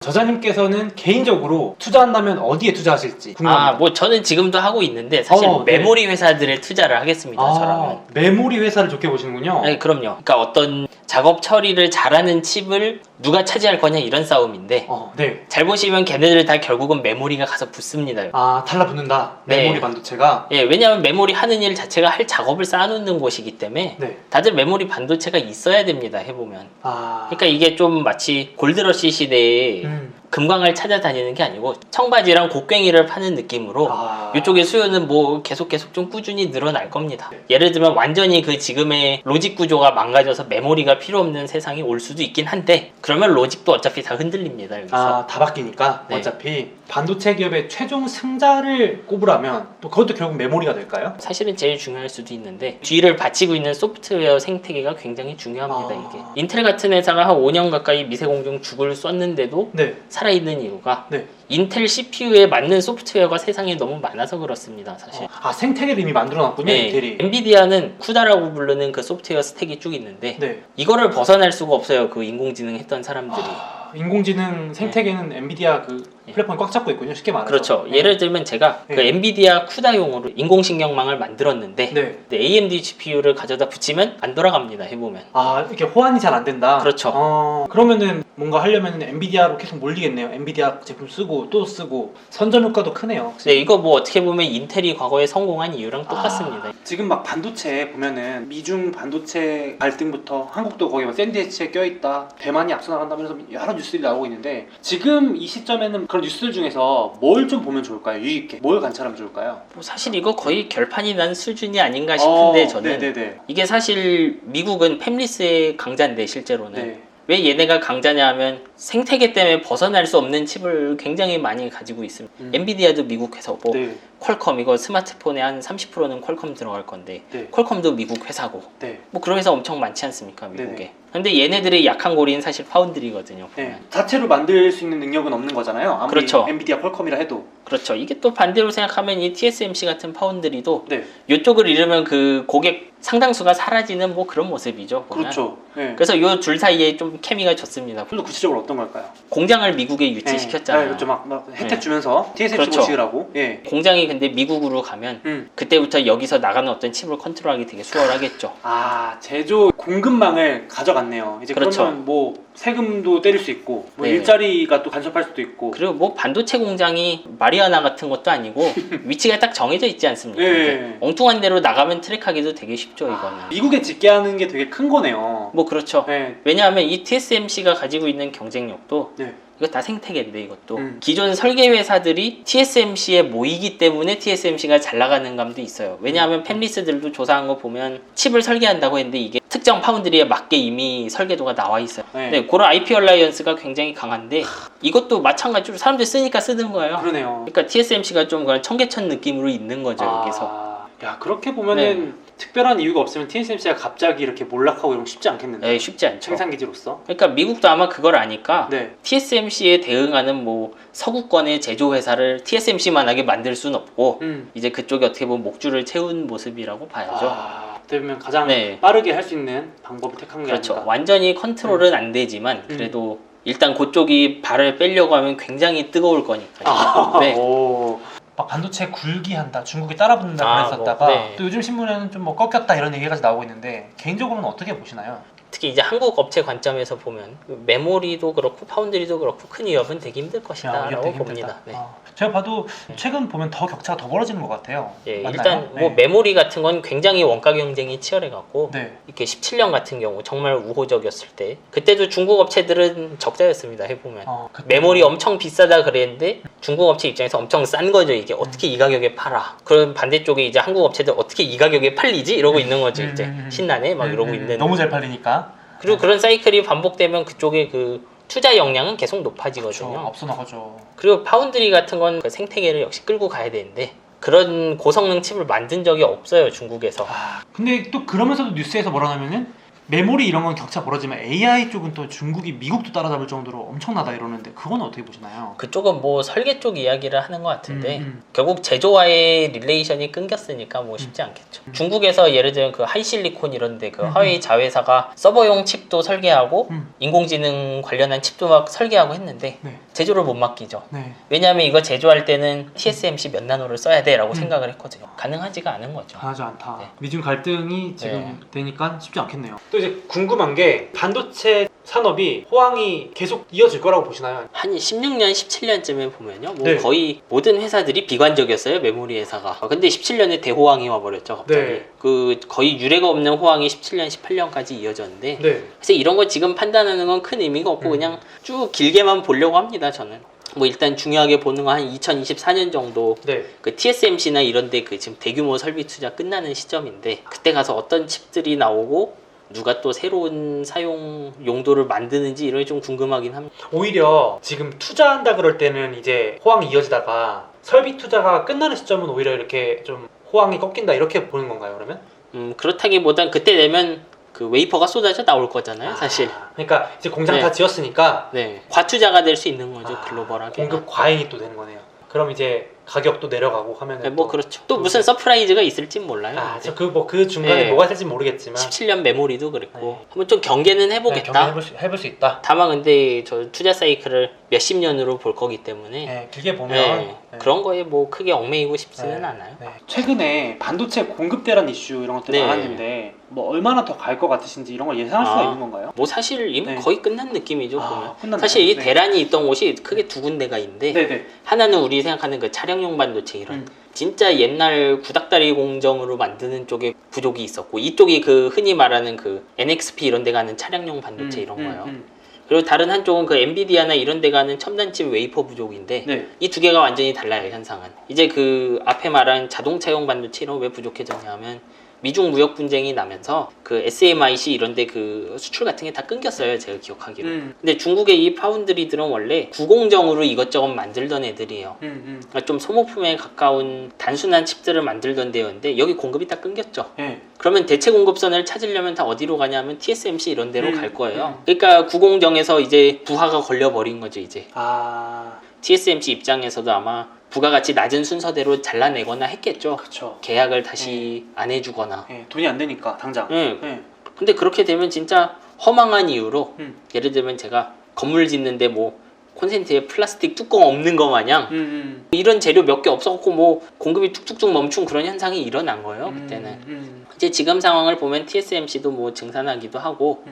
저자님께서는 개인적으로 투자한다면 어디에 투자하실지 궁금합니다. 뭐 저는 지금도 하고 있는데 사실 네. 메모리 회사들에 투자를 하겠습니다. 저라면. 메모리 회사를 좋게 보시는군요. 네, 그럼요. 그러니까 어떤 작업 처리를 잘하는 칩을 누가 차지할 거냐 이런 싸움인데 네. 잘 보시면 걔네들 다 결국은 메모리가 가서 붙습니다. 달라붙는다. 네. 메모리 반도체가. 예, 왜냐하면 메모리 하는 일 자체가 할 작업을 쌓아놓는 곳이기 때문에 네. 다들 메모리 반도체가 있어야 됩니다. 해보면. 그러니까 이게 좀 마치 골드러시 시대에 금광을 찾아다니는 게 아니고 청바지랑 곡괭이를 파는 느낌으로 이쪽의 수요는 뭐 계속 좀 꾸준히 늘어날 겁니다. 예를 들면 완전히 그 지금의 로직 구조가 망가져서 메모리가 필요 없는 세상이 올 수도 있긴 한데 그러면 로직도 어차피 다 흔들립니다. 여기서. 다 바뀌니까 네. 어차피 반도체 기업의 최종 승자를 꼽으라면 또 그것도 결국 메모리가 될까요? 사실은 제일 중요할 수도 있는데 뒤를 받치고 있는 소프트웨어 생태계가 굉장히 중요합니다. 이게 인텔 같은 회사가 한 5년 가까이 미세공정 죽을 썼는데도 네. 살아있는 이유가 네. 인텔 CPU에 맞는 소프트웨어가 세상에 너무 많아서 그렇습니다. 사실. 생태계를 이미 만들어놨군요. 네, 인텔이. 엔비디아는 쿠다라고 부르는 그 소프트웨어 스택이 쭉 있는데 네. 이거를 벗어날 수가 없어요. 그 인공지능 했던 사람들이. 인공지능 생태계는 엔비디아 그 플랫폼이 꽉 잡고 있군요. 쉽게 말해서. 그렇죠. 네. 예를 들면 제가 네. 그 엔비디아 쿠다용으로 인공신경망을 만들었는데 네. AMD GPU를 가져다 붙이면 안 돌아갑니다. 해보면. 이렇게 호환이 잘 안 된다. 그렇죠. 그러면은 뭔가 하려면 엔비디아로 계속 몰리겠네요. 엔비디아 제품 쓰고 또 쓰고 선전 효과도 크네요. 네, 이거 뭐 어떻게 보면 인텔이 과거에 성공한 이유랑 똑같습니다. 지금 막 반도체 보면은 미중 반도체 갈등부터 한국도 거기 막 샌드위치에 껴있다, 대만이 앞서 나간다면서 여러 뉴스들이 나오고 있는데 지금 이 시점에는 그런 뉴스들 중에서 뭘 좀 보면 좋을까요? 유의 있게 뭘 관찰하면 좋을까요? 뭐 사실 이거 거의 결판이 난 수준이 아닌가 싶은데 저는 네네네. 이게 사실 미국은 팹리스의 강자인데 실제로는 네. 왜 얘네가 강자냐 하면 생태계 때문에 벗어날 수 없는 칩을 굉장히 많이 가지고 있습니다. 엔비디아도 미국 회사고 네. 퀄컴 이거 스마트폰의 한 30%는 퀄컴 들어갈 건데 네. 퀄컴도 미국 회사고 네. 뭐 그런 회사 엄청 많지 않습니까 미국에. 네네. 근데 얘네들의 약한 고리는 사실 파운드리거든요. 보면. 네. 자체로 만들 수 있는 능력은 없는 거잖아요. 아무리 그렇죠. 엔비디아 퀄컴이라 해도. 그렇죠. 이게 또 반대로 생각하면 이 TSMC 같은 파운드리도 네. 이쪽을 잃으면 그 고객 상당수가 사라지는 뭐 그런 모습이죠. 보면. 그렇죠. 네. 그래서 이 둘 사이에 좀 케미가 좋습니다. 좀 더 구체적으로 어떤 걸까요? 공장을 미국에 유치시켰잖아요. 그렇죠. 막 혜택 주면서 TSMC 그렇죠. 모시라고. 예. 공장이 근데 미국으로 가면 그때부터 여기서 나가는 어떤 칩을 컨트롤하기 되게 수월하겠죠. 제조 공급망을 가져갔네요. 이제 그렇죠. 그러면 뭐 세금도 때릴 수 있고 뭐 네. 일자리가 또 간섭할 수도 있고. 그리고 뭐 반도체 공장이 마리아나 같은 것도 아니고 위치가 딱 정해져 있지 않습니까? 네. 이제 엉뚱한 데로 나가면 트랙하기도 되게 쉽죠 이거는. 미국에 짓게 하는 게 되게 큰 거네요. 뭐 그렇죠. 네. 왜냐하면 이 TSMC가 가지고 있는 경쟁력도 네. 이거 다 생태계인데 이것도 기존 설계 회사들이 TSMC에 모이기 때문에 TSMC가 잘 나가는 감도 있어요. 왜냐하면 팹리스들도 조사한 거 보면 칩을 설계한다고 했는데 이게 특정 파운드리에 맞게 이미 설계도가 나와 있어요. 네. 네, 그런 IP 얼라이언스가 굉장히 강한데 이것도 마찬가지로 사람들이 쓰니까 쓰는 거예요. 그러네요. 그러니까 TSMC가 좀 그런 청계천 느낌으로 있는 거죠 여기서. 야, 그렇게 보면은 특별한 이유가 없으면 TSMC가 갑자기 이렇게 몰락하고 이런 거 쉽지 않겠는데. 네, 쉽지 않죠. 생산 기지로서. 그러니까 미국도 아마 그걸 아니까 네. TSMC에 대응하는 뭐 서구권의 제조 회사를 TSMC만하게 만들 수는 없고 이제 그쪽이 어떻게 보면 목줄을 채운 모습이라고 봐야죠. 어떻게 보면 가장 네. 빠르게 할 수 있는 방법을 택한 게 그렇죠. 아닐까. 완전히 컨트롤은 안 되지만 그래도 일단 그쪽이 발을 빼려고 하면 굉장히 뜨거울 거니까요. 네. 막 반도체 굴기한다, 중국이 따라붙는다 그랬었다가 네. 또 요즘 신문에는 좀 뭐 꺾였다 이런 얘기가 나오고 있는데 개인적으로는 어떻게 보시나요? 특히 이제 한국 업체 관점에서 보면 메모리도 그렇고 파운드리도 그렇고 큰 위협은 되게 힘들 것이다라고 봅니다. 네. 제가 봐도 최근 보면 더 격차가 더 벌어지는 것 같아요. 예, 맞나요? 일단 뭐 메모리 같은 건 굉장히 원가 경쟁이 치열해 갖고 네. 이렇게 17년 같은 경우 정말 우호적이었을 때 그때도 중국 업체들은 적자였습니다. 해보면 메모리 엄청 비싸다 그랬는데 중국 업체 입장에서 엄청 싼 거죠. 이게 어떻게 이 가격에 팔아? 그럼 반대쪽에 이제 한국 업체들 어떻게 이 가격에 팔리지? 이러고 있는 거죠. 이제 신나네 막 이러고 있는. 너무 잘 팔리니까. 그리고 그런 사이클이 반복되면 그쪽에 그 투자 역량은 계속 높아지거든요. 그렇죠. 앞서 나가죠. 그리고 파운드리 같은 건 그 생태계를 역시 끌고 가야 되는데 그런 고성능 칩을 만든 적이 없어요 중국에서. 근데 또 그러면서도 뉴스에서 뭐라 하면은 메모리 이런 건 격차 벌어지면 AI 쪽은 또 중국이 미국도 따라잡을 정도로 엄청나다 이러는데 그건 어떻게 보시나요? 그쪽은 뭐 설계 쪽 이야기를 하는 것 같은데 결국 제조와의 릴레이션이 끊겼으니까 뭐 쉽지 않겠죠. 중국에서 예를 들면 그 하이실리콘 이런데 그 화웨이 자회사가 서버용 칩도 설계하고 인공지능 관련한 칩도 막 설계하고 했는데 네. 제조를 못 맡기죠. 네. 왜냐하면 이거 제조할 때는 TSMC 몇 나노를 써야 돼라고 생각을 했거든요. 가능하지가 않은 거죠. 가능하지 않다. 네. 미중 갈등이 지금 네. 되니까 쉽지 않겠네요. 또 이제 궁금한 게 반도체 산업이 호황이 계속 이어질 거라고 보시나요? 한 16년, 17년쯤에 보면요. 뭐 네. 거의 모든 회사들이 비관적이었어요. 메모리 회사가. 근데 17년에 대호황이 와버렸죠. 갑자기. 네. 그 거의 유례가 없는 호황이 17년, 18년까지 이어졌는데 네. 그래서 이런 거 지금 판단하는 건 큰 의미가 없고 그냥 쭉 길게만 보려고 합니다. 저는. 뭐 일단 중요하게 보는 건 한 2024년 정도 네. 그 TSMC나 이런데 그 지금 대규모 설비 투자 끝나는 시점인데 그때 가서 어떤 칩들이 나오고 누가 또 새로운 사용 용도를 만드는지 이런 게 좀 궁금하긴 합니다. 오히려 지금 투자한다 그럴 때는 이제 호황이 이어지다가 설비 투자가 끝나는 시점은 오히려 이렇게 좀 호황이 꺾인다 이렇게 보는 건가요, 그러면? 그렇다기보단 그때 되면 그 웨이퍼가 쏟아져 나올 거잖아요, 사실. 그러니까 이제 공장 네. 다 지었으니까 네, 과투자가 될 수 있는 거죠, 글로벌하게. 공급 과잉이 또 되는 거네요. 그럼 이제 가격도 내려가고 하면 네, 뭐 그렇죠. 또 무슨 서프라이즈가 있을진 몰라요. 저 그 중간에 네. 뭐가 될지 모르겠지만 17년 메모리도 그랬고 네. 한번 좀 경계는 해보겠다. 해볼 수 있다. 다만 근데 저 투자 사이클을 몇십 년으로 볼 거기 때문에 네, 길게 보면 네, 그런 거에 뭐 크게 얽매이고 싶지는 않아요. 네. 최근에 반도체 공급 대란 이슈 이런 것들이 네. 많았는데 뭐 얼마나 더 갈 것 같으신지 이런 걸 예상할 수가 있는 건가요? 뭐 사실 이미 네. 거의 끝난 느낌이죠. 보면. 끝났네요. 사실 이 네. 대란이 있던 곳이 크게 두 군데가 있는데 네네. 하나는 우리 생각하는 그 차량용 반도체 이런 진짜 옛날 구닥다리 공정으로 만드는 쪽에 부족이 있었고 이쪽이 그 흔히 말하는 그 NXP 이런 데 가는 차량용 반도체 이런 거예요. 그리고 다른 한쪽은 그 엔비디아나 이런 데 가는 첨단칩 웨이퍼 부족인데 네. 이 두 개가 완전히 달라요, 현상은. 이제 그 앞에 말한 자동차용 반도체 이런 왜 부족해졌냐 하면 미중 무역 분쟁이 나면서 그 SMIC 이런 데 그 수출 같은 게 다 끊겼어요, 제가 기억하기로. 근데 중국의 이 파운드리들은 원래 구공정으로 이것저것 만들던 애들이에요. 그러니까 좀 소모품에 가까운 단순한 칩들을 만들던 데였는데 여기 공급이 다 끊겼죠. 네. 그러면 대체 공급선을 찾으려면 다 어디로 가냐면 TSMC 이런 데로 갈 거예요. 그러니까 구공정에서 이제 부하가 걸려버린 거죠, 이제. TSMC 입장에서도 아마 부가가치 낮은 순서대로 잘라내거나 했겠죠. 그렇죠. 계약을 다시 안 해주거나. 네. 돈이 안 되니까 당장. 네. 근데 그렇게 되면 진짜 허망한 이유로 예를 들면 제가 건물 짓는데 뭐 콘센트에 플라스틱 뚜껑 없는 거 마냥 이런 재료 몇 개 없었고 뭐 공급이 뚝뚝뚝 멈춘 그런 현상이 일어난 거예요. 그때는. 이제 지금 상황을 보면 TSMC도 뭐 증산하기도 하고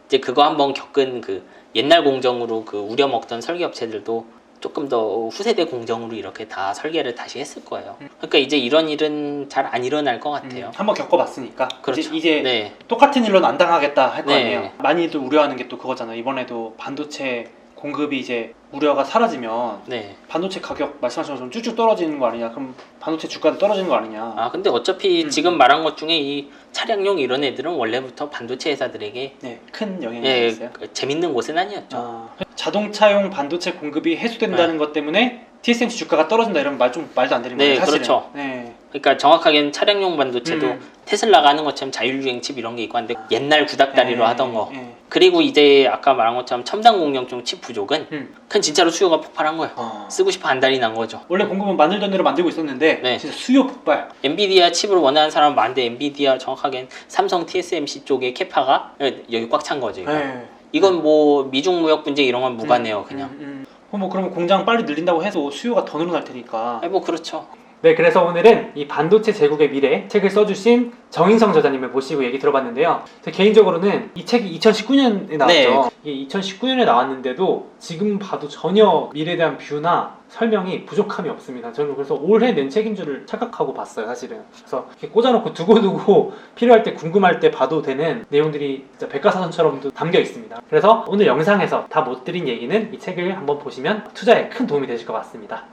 이제 그거 한번 겪은 그 옛날 공정으로 그 우려먹던 설계업체들도 조금 더 후세대 공정으로 이렇게 다 설계를 다시 했을 거예요. 그러니까 이제 이런 일은 잘 안 일어날 것 같아요. 한번 겪어봤으니까 그렇죠. 이제 네. 똑같은 일로는 안 당하겠다 할 거 네. 아니에요. 많이들 우려하는 게 또 그거잖아요. 이번에도 반도체 공급이 이제 우려가 사라지면 네. 반도체 가격 말씀하신 것처럼 쭉쭉 떨어지는 거 아니냐, 그럼 반도체 주가도 떨어지는 거 아니냐. 아 근데 어차피 지금 말한 것 중에 이 차량용 이런 애들은 원래부터 반도체 회사들에게 네, 큰 영향이 있어요. 재밌는 곳은 아니었죠. 자동차용 반도체 공급이 해소된다는 것 때문에 TSMC 주가가 떨어진다 이런 말도 안 되는 거예요. 사실은. 그렇죠. 네. 그러니까 정확하게는 차량용 반도체도 테슬라가 하는 것처럼 자율주행 칩 이런 게 있고 한데 옛날 구닥다리로 하던 거. 그리고 이제 아까 말한 것처럼 첨단 공정용 칩 부족은 그냥 진짜로 수요가 폭발한 거예요. 쓰고 싶어 안달이 난 거죠. 원래 공급은 만들던 대로 만들고 있었는데 네. 진짜 수요 폭발. 엔비디아 칩을 원하는 사람은 많은데 엔비디아 정확하게는 삼성 TSMC 쪽의 캐파가 여기 꽉 찬 거죠. 이거. 네. 이건 뭐 미중 무역 분쟁 이런 건 무관해요, 그냥. 뭐 그러면 공장 빨리 늘린다고 해도 수요가 더 늘어날 테니까. 뭐 그렇죠. 네, 그래서 오늘은 이 반도체 제국의 미래 책을 써주신 정인성 저자님을 모시고 얘기 들어봤는데요. 개인적으로는 이 책이 2019년에 나왔죠. 이 2019년에 나왔는데도 지금 봐도 전혀 미래에 대한 뷰나 설명이 부족함이 없습니다. 저는 그래서 올해 낸 책인 줄을 착각하고 봤어요, 사실은. 그래서 이렇게 꽂아놓고 두고두고 필요할 때 궁금할 때 봐도 되는 내용들이 진짜 백과사전처럼 담겨 있습니다. 그래서 오늘 영상에서 다 못 드린 얘기는 이 책을 한번 보시면 투자에 큰 도움이 되실 것 같습니다.